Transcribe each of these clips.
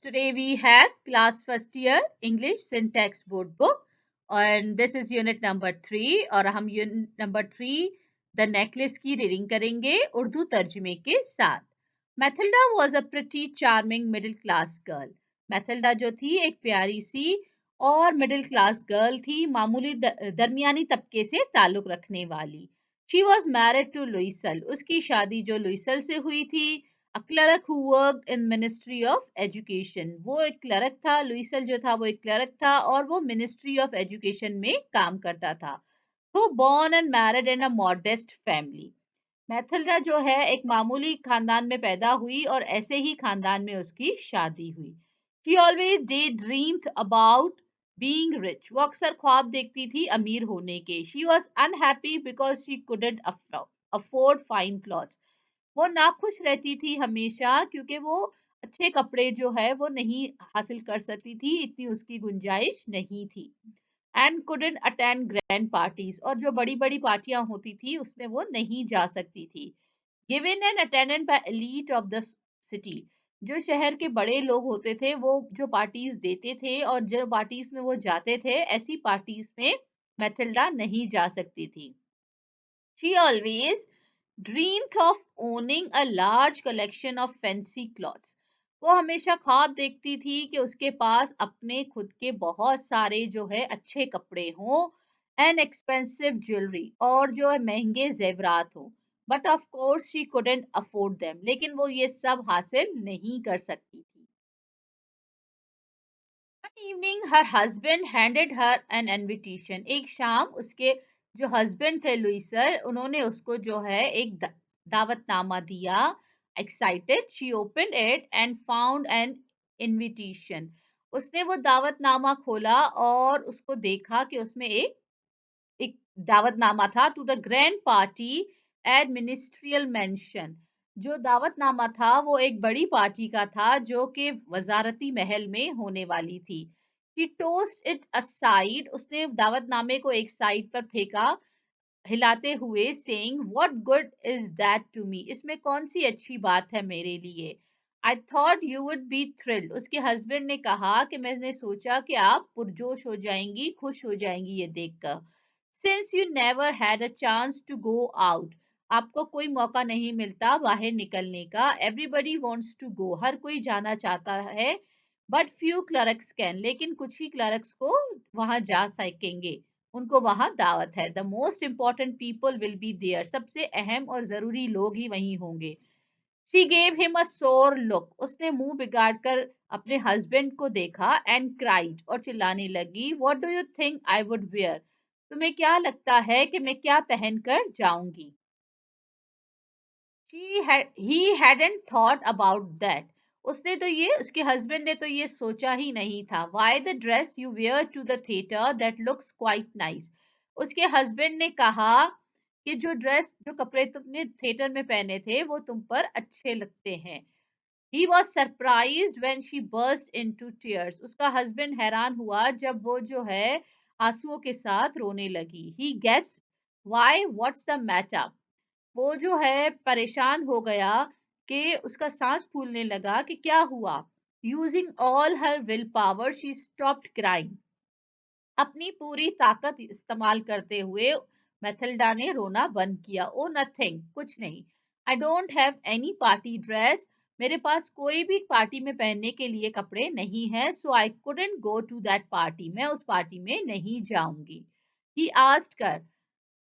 Today we have class first year English syntax board book and this is unit number 3 और हम unit number 3 the necklace की reading करेंगे उर्दू तर्जुमे के साथ। Mathilda was a pretty charming middle class girl. Mathilda जो थी एक प्यारी सी और मिडिल क्लास गर्ल थी, मामूली दरमियानी तबके से ताल्लुक रखने वाली। She was married to Luisel. उसकी शादी जो लुइसल से हुई थी। A clerk who worked in Ministry of Education. वो एक क्लर्क था, लुइसल जो था वो एक क्लर्क था और वो Ministry of Education में काम करता था। Who born and married in a modest family. Matilda जो है एक मामूली खानदान में पैदा हुई और ऐसे ही खानदान में उसकी शादी हुई। She always daydreamed about being rich. वो अक्सर ख्वाब देखती थी अमीर होने के। She was unhappy because she couldn't afford fine clothes. वो नाखुश रहती थी हमेशा क्योंकि वो अच्छे कपड़े जो है वो नहीं हासिल कर सकती थी, इतनी उसकी गुंजाइश नहीं थी। And couldn't attend grand parties और जो बड़ी बड़ी पार्टियां होती थी उसमें वो नहीं जा सकती थी। Given and attended by elite of the city. जो शहर के बड़े लोग होते थे वो जो पार्टीज देते थे और जो पार्टीज में वो जाते थे, ऐसी पार्टीज में मैथिल्डा नहीं जा सकती थी। She always dreamed of owning a large collection of fancy clothes. वो हमेशा ख्वाब देखती थी कि उसके पास अपने खुद के बहुत सारे जो है अच्छे कपड़े हों एंड एक्सपेंसिव ज्वेलरी और जो है महंगे जेवरात हों। But of course she couldn't afford them. लेकिन वो ये सब हासिल नहीं कर सकती थी। One evening her husband handed her an invitation. एक शाम उसके जो हस्बैंड थे लुइसर, उन्होंने उसको जो है एक दावतनामा दिया। Excited, she opened it and found an invitation. उसने वो दावतनामा खोला और उसको देखा कि उसमें एक दावतनामा था to the grand party at ministerial mansion. जो दावतनामा था वो एक बड़ी पार्टी का था जो कि वजारती महल में होने वाली थी। She tossed it aside. उसने दावतनामे को एक साइड पर फेंका हिलाते हुए saying what good is that to me. इसमें कौन सी अच्छी बात है मेरे लिए। I thought you would be thrilled. उसके हस्बैंड ने कहा कि मैंने सोचा कि आप पुरजोश हो जाएंगी, खुश हो जाएंगी ये देखकर। Since you never had a chance to go out. आपको कोई मौका नहीं मिलता बाहर निकलने का। Everybody wants to go. हर कोई जाना चाहता है। But few clerks can. लेकिन कुछ ही क्लर्क्स को वहां जा सकेंगे, उनको वहां दावत है। The most important people will be there. सबसे अहम और जरूरी लोग ही वहीं होंगे। She gave him a sore look. उसने मुंह बिगाड़ कर अपने हस्बैंड को देखा and cried और चिल्लाने लगी What do you think I would wear? तुम्हें क्या लगता है कि मैं क्या पहनकर जाऊंगी। He hadn't thought about that. उसने तो ये उसके हस्बैंड ने तो ये सोचा ही नहीं था। Why the dress you wear to the theater that looks quite nice. उसके हस्बैंड ने कहा कि जो कपड़े तुमने थिएटर में पहने थे वो तुम पर अच्छे लगते हैं। He was surprised when she burst into tears. उसका हस्बैंड हैरान हुआ जब वो जो है आंसुओं के साथ रोने लगी। He gasped, Why? What's the matter? वो जो है परेशान हो गया कि उसका सांस फूलने लगा कि क्या हुआ। Using all her will power she stopped crying. अपनी पूरी ताकत इस्तेमाल करते हुए मैथिल्डा ने रोना बंद किया। ओ नथिंग, कुछ नहीं। I don't have any party dress. मेरे पास कोई भी पार्टी में पहनने के लिए कपड़े नहीं है। So I couldn't go to that party. मैं उस पार्टी में नहीं जाऊंगी। He asked her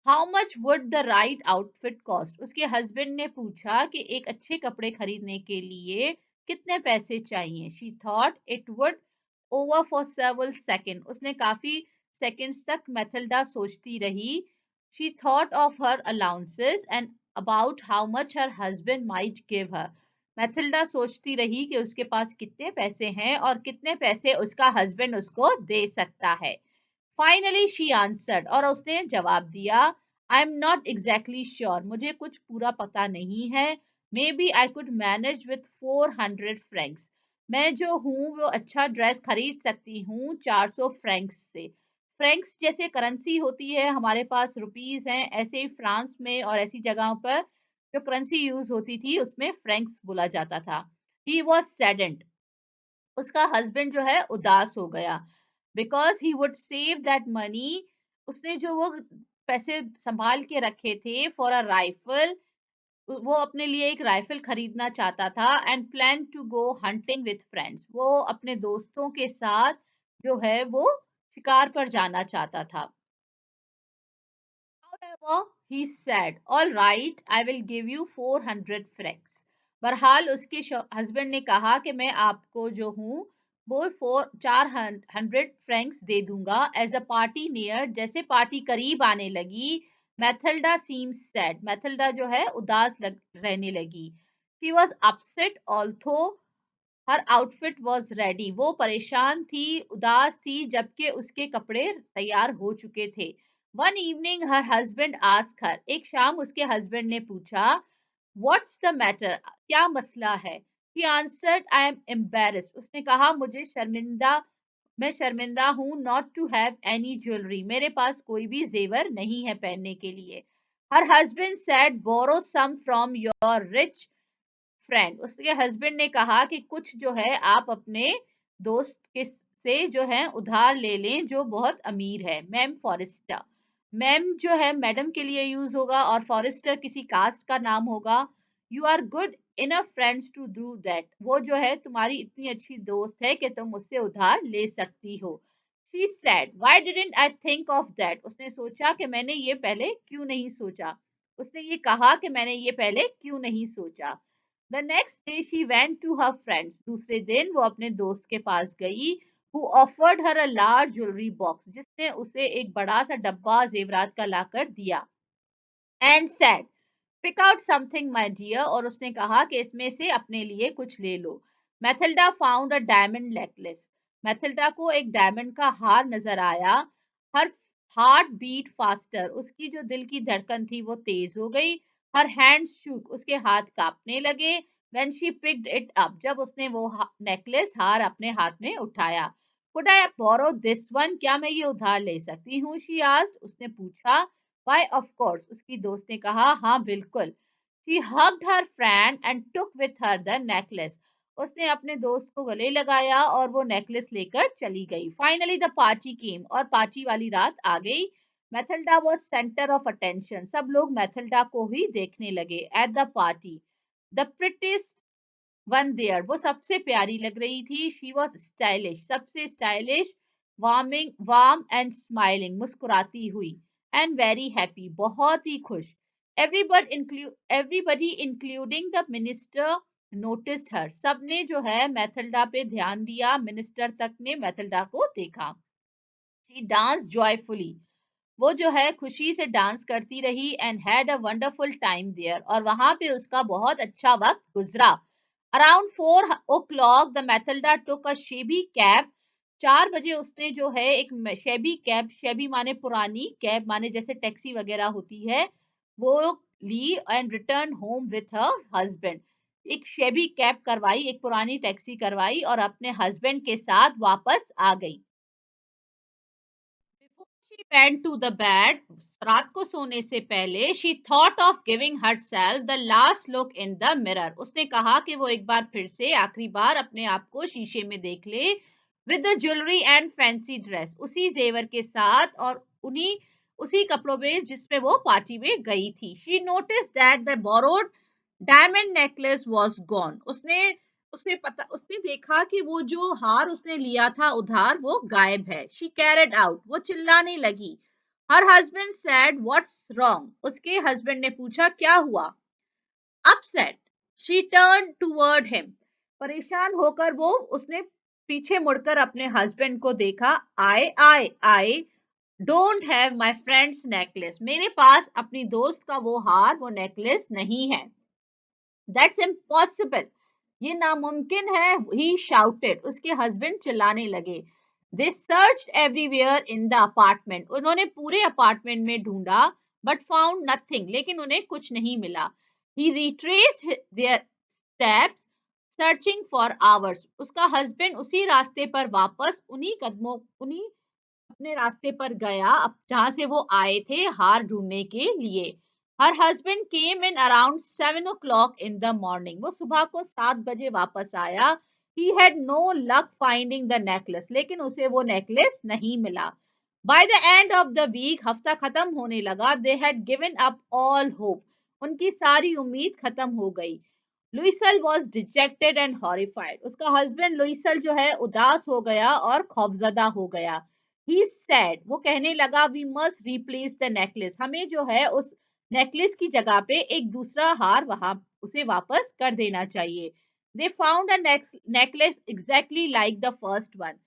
how much would the right outfit cost. उसके हस्बैंड ने पूछा कि एक अच्छे कपड़े खरीदने के लिए कितने पैसे चाहिए। She thought it would over for several second. उसने काफी सेकंड्स तक मैथिल्डा सोचती रही। She thought of her allowances and about how much her husband might give her. Matilda सोचती रही कि उसके पास कितने पैसे हैं और कितने पैसे उसका हस्बैंड उसको दे सकता है। फाइनली शी आंसर्ड और उसने जवाब दिया I am not exactly sure. मुझे कुछ पूरा पता नहीं है। Maybe I could manage with 400 francs. मैं जो हूँ वो अच्छा ड्रेस खरीद सकती हूँ 400 फ्रैंक्स से। फ्रैंक्स जैसे करेंसी होती है, हमारे पास रुपीस हैं, ऐसे ही फ्रांस में और ऐसी जगहों पर जो करेंसी यूज होती थी उसमें फ्रैंक्स बोला जाता था। He was saddened. उसका हस्बैंड जो है उदास हो गया because he would save that money. उसने जो वो पैसे संभाल के रखे थे फॉर अ राइफल, वो अपने लिए एक राइफल खरीदना चाहता था and plan to go hunting with friends. वो अपने दोस्तों के साथ जो है वो शिकार पर जाना चाहता था। However, he said, "All right, I will give you 400 francs." बहरहाल उसके हस्बैंड ने कहा कि मैं आपको जो हूँ वो 400 फ्रैंक्स दे दूंगा एज अ पार्टी नियर। जैसे पार्टी करीब आने लगी, मैथल्डा सीम्स सैड, मैथल्डा जो है रहने लगी। She was upset although her outfit was ready. वो परेशान थी, उदास थी, जबकि उसके कपड़े तैयार हो चुके थे। One evening her husband ask her, एक शाम उसके हस्बैंड ने पूछा, व्हाट्स द मैटर, क्या मसला है? She answered, I am embarrassed, उसने कहा मुझे शर्मिंदा, मैं शर्मिंदा हूँ, not to have any jewellery, मेरे पास कोई भी जेवर नहीं है पहनने के लिए। Her husband said, borrow some from your rich friend, उसके हस्बैंड ने कहा कि कुछ जो है आप अपने दोस्त के से जो है उधार ले लें जो बहुत अमीर है। मैम फॉरेस्टर, मैम जो है मैडम के लिए यूज होगा और फॉरेस्टर किसी कास्ट का नाम होगा। You are good enough friends to do that, वो जो है तुम्हारी इतनी अच्छी दोस्त है कि तुम उससे उधार ले सकती हो। She said, why didn't I think of that, उसने सोचा कि मैंने ये पहले क्यों नहीं सोचा, उसने ये कहा कि मैंने ये पहले क्यों नहीं सोचा। The next day she went to her friends. दूसरे दिन वो अपने दोस्त के पास गई who offered her a large jewelry box, जिसने उसे एक बड़ा सा डब्बा जेवरात का लाकर दिया and said, pick out something my dear, और उसने कहा कि इसमें से अपने लिए कुछ ले लो। Mathilda found a diamond necklace, Mathilda को एक डायमंड का हार नजर आया। हर हार्ट बीट फास्टर, उसकी जो दिल की धड़कन थी वो तेज हो गई। हर हैंड शूक, उसके हाथ कांपने लगे। When she picked it up, जब उसने वो नेकलेस हार अपने हाथ में उठाया। Could I borrow this one, क्या मैं ये उधार ले सकती हूँ? शी आस्क्ड, उसने पूछा। Why, of course, उसकी दोस्त ने कहा, हाँ बिल्कुल। She hugged her friend and took with her the necklace. उसने अपने दोस्त को गले लगाया और वो नेकलेस लेकर चली गई। Finally the party came, और पार्टी वाली रात आ गई। Matilda was center of attention. सब लोग मैथिल्डा को ही देखने लगे। At the party, the prettiest one there, वो सबसे प्यारी लग रही थी। शी वॉज स्टाइलिश, सबसे स्टाइलिश, वार्म एंड स्माइलिंग, मुस्कुराती हुई, एंड वेरी हैप्पी, बहुत ही खुश। Everybody including the minister noticed her, सबने जो है मैथिल्डा पे ध्यान दिया, मिनिस्टर तक ने मैथिल्डा को देखा। शी डांस जॉयफुली, वो जो है खुशी से डांस करती रही and had a wonderful time there, और वहां पे उसका बहुत अच्छा वक्त गुजरा। Around 4 o'clock the Mathilda took a shabby cab, 4 बजे उसने जो है एक शेबी कैब, शेबी माने पुरानी, कैब माने जैसे टैक्सी वगैरह होती है, वो leave and return home with her husband. एक शेबी कैब करवाई, एक पुरानी टैक्सी करवाई और अपने हस्बैंड के साथ वापस आ गई। Before she went to the bed, रात को सोने से पहले, she thought of giving herself the last look in the mirror, उसने कहा कि वो एक बार फिर से आखिरी बार अपने आप को शीशे में देख ले। with the jewelry and fancy dress, उसी जेवर के साथ और उन्हीं उसी कपड़ों में जिसमें वो पार्टी में गई थी। she noticed that the borrowed diamond necklace was gone, उसने देखा कि वो जो हार उसने लिया था उधार वो गायब है। शी कैरिड आउट, वो चिल्लाने लगी। हर हस्बैंड सेड, व्हाट्स रॉन्ग, उसके हस्बैंड ने पूछा क्या हुआ? Upset, she turn toward him, परेशान होकर वो उसने पीछे मुड़कर अपने हस्बैंड को देखा। I don't have my friends necklace, मेरे पास अपनी दोस्त का वो हार, वो नेकलेस नहीं है। दैट्स इम्पॉसिबल, ये नामुमकिन है। ही शाउटेड, उसके हस्बैंड चिल्लाने लगे। They searched everywhere in the apartment, उन्होंने पूरे अपार्टमेंट में ढूंढा, बट फाउंड नथिंग, लेकिन उन्हें कुछ नहीं मिला। He retraced their steps searching for hours, उसका हस्बैंड उसी रास्ते पर वापस उन्हीं अपने रास्ते पर गया अब जहां से वो आए थे हार ढूंढने के लिए। Her husband came in around 7 o'clock in the morning, वो सुबह को 7 बजे वापस आया। He had no luck finding the necklace, लेकिन उसे वो नेकलेस नहीं मिला. By the end of the week, हफ्ता खत्म होने लगा. They had given up all hope. उनकी सारी उम्मीद खत्म हो गई. लुइसल वॉज डिजेक्टेड एंड हॉरिफाइड. उसका हस्बैंड लुइसल जो है उदास हो गया और खौफजदा हो गया. ही सैड, वो कहने लगा, we must replace the necklace. हमें जो है उस नेकलेस की जगह पे एक दूसरा हार वहां उसे वापस कर देना चाहिए. They found a necklace exactly like the first one.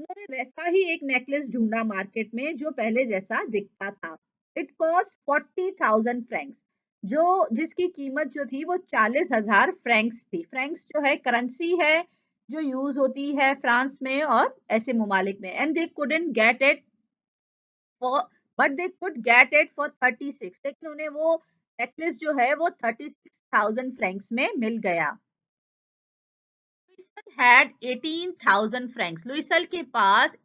उन्होंने वैसा ही एक नेकलेस ढूंढा मार्केट में जो पहले जैसा दिखता था. It cost 40,000 Franks. जो जिसकी कीमत जो थी वो 40,000 फ्रैंक्स थी. फ्रैंक्स जो है करेंसी है जो यूज होती है फ्रांस में और ऐसे ममालिक में. And they couldn't get it for, but they could get it for 36. लेकिन उन्हें वो नेकलेस जो है वो 36,000 फ्रैंक्स में मिल गया. लुइसल had 18,000 फ्रैंक्स. लुइसल के पास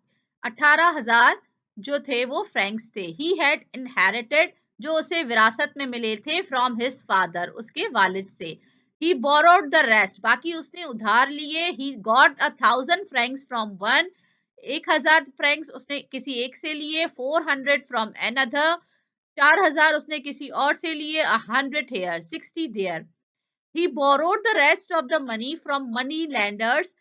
18,000 जो थे वो फ्रैंक्स थे. ही हैड इनहेरिटेड, जो उसे विरासत में मिले थे, फ्रॉम हिज फादर, उसके वालिद से. ही बोरोड द रेस्ट, बाकी उसने उधार लिए. He got 1,000 Franks from one, 1,000 Franks उसने किसी एक से लिए. 400 फ्रॉम अनदर, 4,000 उसने किसी और से लिए. 100 here, 60 there. He borrowed the rest of the money from money lenders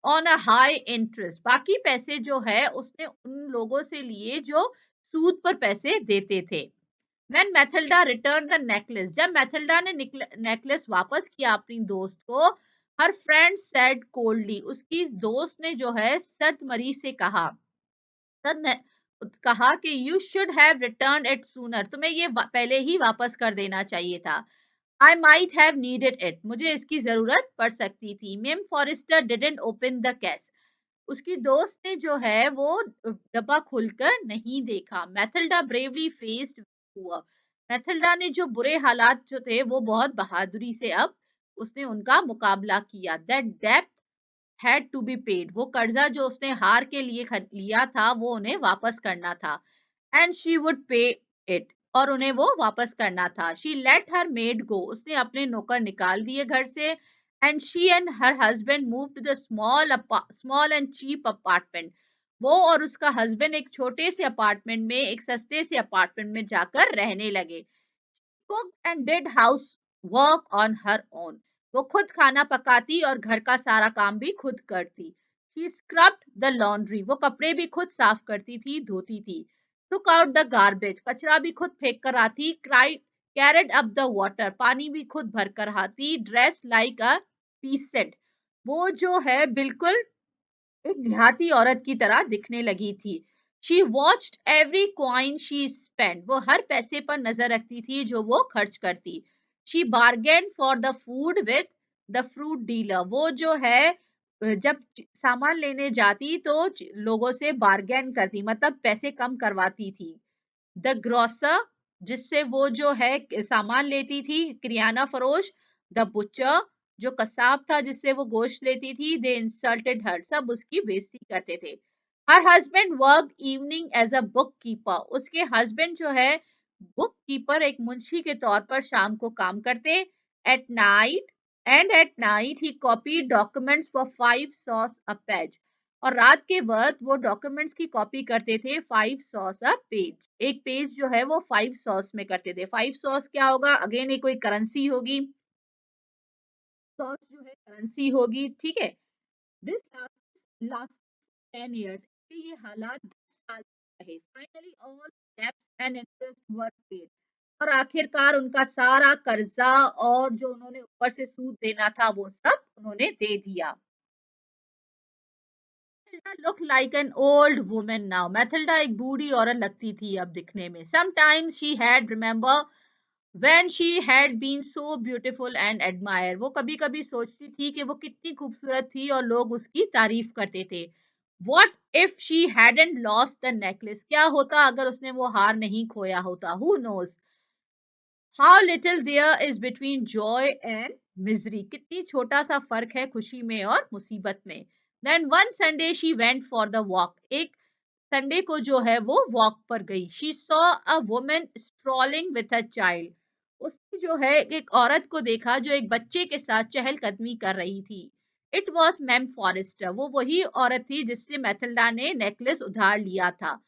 on a high interest. बाकी पैसे जो है उसने उन लोगों से लिए जो सूद पर पैसे देते थे. When Mathilda returned the necklace, जब मैथिल्डा ने नेकलेस वापस किया अपनी दोस्त को, her friend said coldly, उसकी दोस्त ने जो है सर्द मरी से कहा, तब ने कहा कि you should have returned it sooner, तुम्हें ये पहले ही वापस कर देना चाहिए था. I might have needed it. मुझे इसकी जरूरत पड़ सकती थी. Mim Forrester didn't open the case. उसकी दोस्त ने जो है वो डब्बा खोलकर नहीं देखा. मैथिल्डा bravely faced हुआ. मैथिल्डा ने जो बुरे हालात जो थे वो बहुत बहादुरी से अब उसने उनका मुकाबला किया. That debt had to be paid. वो कर्जा जो उसने हार के लिए लिया था वो उन्हें वापस करना था. And she would pay it. और उन्हें वो वापस करना था. She let her maid go. उसने अपने नौकर निकाल दिए घर से. And she and her husband moved to the small and cheap apartment. वो और उसका हस्बैंड एक छोटे से अपार्टमेंट में, एक सस्ते से अपार्टमेंट में जाकर रहने लगे. Cooked and did house work on her own. वो खुद खाना पकाती और घर का सारा काम भी खुद करती. She scrubbed the laundry. वो कपड़े भी खुद साफ करती थी, धोती थी. Took out the garbage. कचरा भी खुद फेंक कर आती. Carried up the water. पानी भी खुद भर कर आती. Dressed like a peasant. वो जो है बिल्कुल एक देहाती औरत की तरह दिखने लगी थी. She watched every coin she spend. वो हर पैसे पर नजर रखती थी जो वो खर्च करती. She bargain for the food with the fruit dealer. वो जो है जब सामान लेने जाती तो लोगों से बार्गेन करती, मतलब पैसे कम करवाती थी. द ग्रोसर, जिससे वो जो है सामान लेती थी, किरियाना फरोश. द बुचर, जो कसाब था जिससे वो गोश्त लेती थी. दे इंसल्टेड हर, सब उसकी बेइज्जती करते थे. Her husband work evening as a bookkeeper. उसके हस्बैंड जो है बुक कीपर, एक मुंशी के तौर पर शाम को काम करते. At night at night he copy documents for 5 sauce a page. और रात के वक्त वो डॉक्यूमेंट्स की कॉपी करते थे 5 सॉस अ पेज. एक पेज जो है वो 5 सॉस में करते थे. 5 सॉस क्या होगा? अगेन ये कोई करेंसी होगी. सॉस जो है करेंसी होगी, ठीक है. This last 10 years. ये हालात 10 साल रहे. Finally all debts and interest were paid. और आखिरकार उनका सारा कर्जा और जो उन्होंने ऊपर से सूद देना था वो सब उन्होंने दे दिया. Matilda looked like an old woman now. Matilda एक बूढ़ी औरत लगती थी अब दिखने में. Sometimes she had remember when she had been so beautiful and admired. वो कभी कभी सोचती थी कि वो कितनी खूबसूरत थी और लोग उसकी तारीफ करते थे. What if she hadn't lost the necklace? क्या होता अगर उसने वो हार नहीं खोया होता? Who knows? How little there is between joy and misery. कितनी छोटा सा फर्क है खुशी में और मुसीबत में. Then one Sunday she went for the walk. एक संडे को जो है वो वॉक पर गई. She saw a woman strolling with a child. उसने जो है एक औरत को देखा जो एक बच्चे के साथ चहलकदमी कर रही थी. इट वॉज मैम फॉरेस्टर, वो वही औरत थी जिससे मैथिल्डा ने नेकलेस उधार लिया था।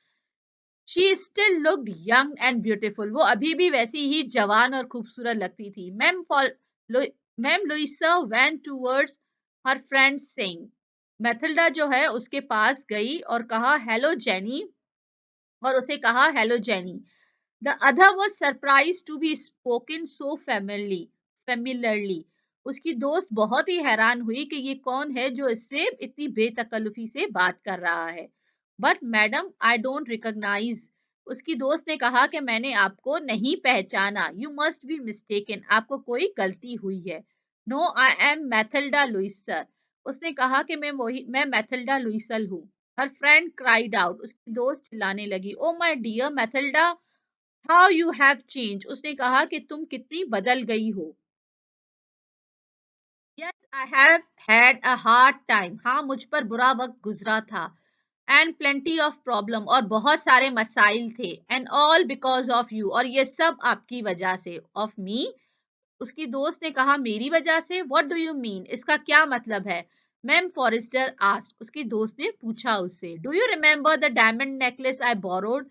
She still looked young and beautiful, वो अभी भी वैसी ही जवान और खूबसूरत लगती थी। Ma'am Luisa went towards her friend saying, Mathilda जो है उसके पास गई और कहा हेलो जेनी, और उसे कहा hello jenny. The other was surprised to be spoken so familiarly. उसकी दोस्त बहुत ही हैरान हुई कि ये कौन है जो इससे इतनी बेतकल्लुफी से बात कर रहा है। But madam I don't recognise, उसकी दोस्त ने कहा कि मैंने आपको नहीं पहचाना। यू मस्ट बी मिस्टेकन, आपको कोई गलती हुई है। नो आई एम मैथिल्डा लुइसर, उसने कहा कि मैं मैथिल्डा लुइसल हूँ। हर फ्रेंड क्राइड आउट, उसकी दोस्त चिल्लाने लगी, oh my dear Mathilda, how you have change, उसने कहा कि तुम कितनी बदल गई हो। Yes I have had a hard time, हाँ मुझ पर बुरा वक्त गुजरा था। एंड प्लेंटी ऑफ प्रॉब्लम, और बहुत सारे मसाइल थे। And all because of you, और ये सब आपकी वजह से। ऑफ मी, उसकी दोस्त ने कहा मेरी वजह से, व्हाट डू यू मीन, इसका क्या मतलब है। मैम फॉरेस्टर आस्क्ड, उसकी दोस्त ने पूछा उससे, do you remember the diamond necklace I borrowed,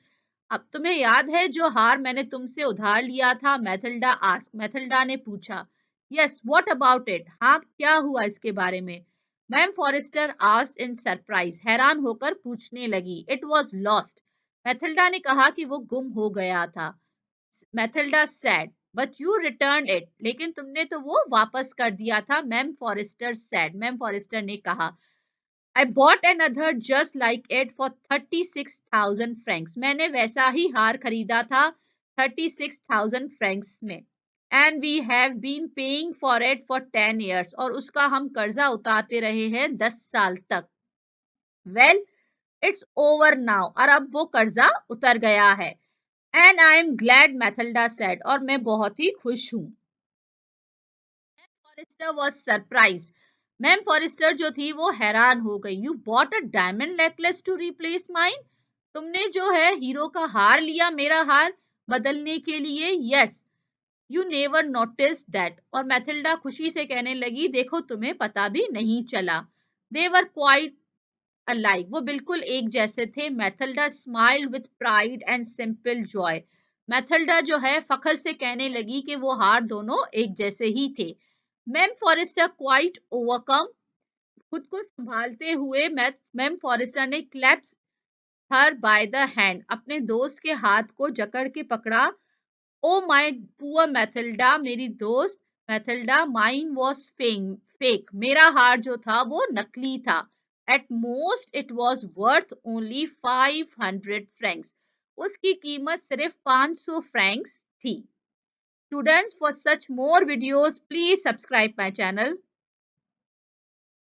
अब तुम्हें याद है जो हार मैंने तुमसे उधार लिया था। मैथिल्डा आस्क, मैथिल्डा ने पूछा। यस व्हाट अबाउट इट, हाँ क्या हुआ इसके बारे में। Ma'am Forester asked in surprise, हैरान होकर पूछने लगी। इट वाज लॉस्ट, मैथिल्डा ने कहा कि वो गुम हो गया था। Mathilda said, but you return it, लेकिन तुमने तो वो वापस कर दिया था। Ma'am Forester said, ma'am Forester ने कहा, I bought another just like it for 36,000 francs. मैंने वैसा ही हार खरीदा था 36,000 francs में। And we have been paying for it for 10 years. और उसका हम कर्जा उतारते रहे हैं 10 साल तक। Well, it's over now. और अब वो कर्जा उतर गया है। And I am glad, Mathilda said. और मैं बहुत ही खुश हूँ। Forester was surprised, ma'am Forester जो थी वो हैरान हो गई। You bought a diamond necklace to replace mine, तुमने जो है हीरो का हार लिया मेरा हार बदलने के लिए। Yes, you never notice that, और मैथिल्डा खुशी से कहने लगी देखो तुम्हें पता भी नहीं चला। दे वर क्वाइट अलाइक, वो बिल्कुल एक जैसे थे। Matilda smiled with pride and simple Joy, Matilda जो है फखर से कहने लगी कि वो हार दोनों एक जैसे ही थे। मैम फॉरेस्टर क्वाइट ओवरकम, खुद को संभालते हुए मैम फॉरेस्टर ने clasps her by the hand, अपने दोस्त के हाथ को जकड़ के पकड़ा। ओ माय पुअर मैथिल्डा, मेरी दोस्त मैथिल्डा, माइन वॉज फेक, मेरा हार जो था वो नकली था। At most it was worth only 500 Franks, उसकी कीमत सिर्फ 500 फ्रैंक्स थी। Students, for such more videos, please subscribe my channel.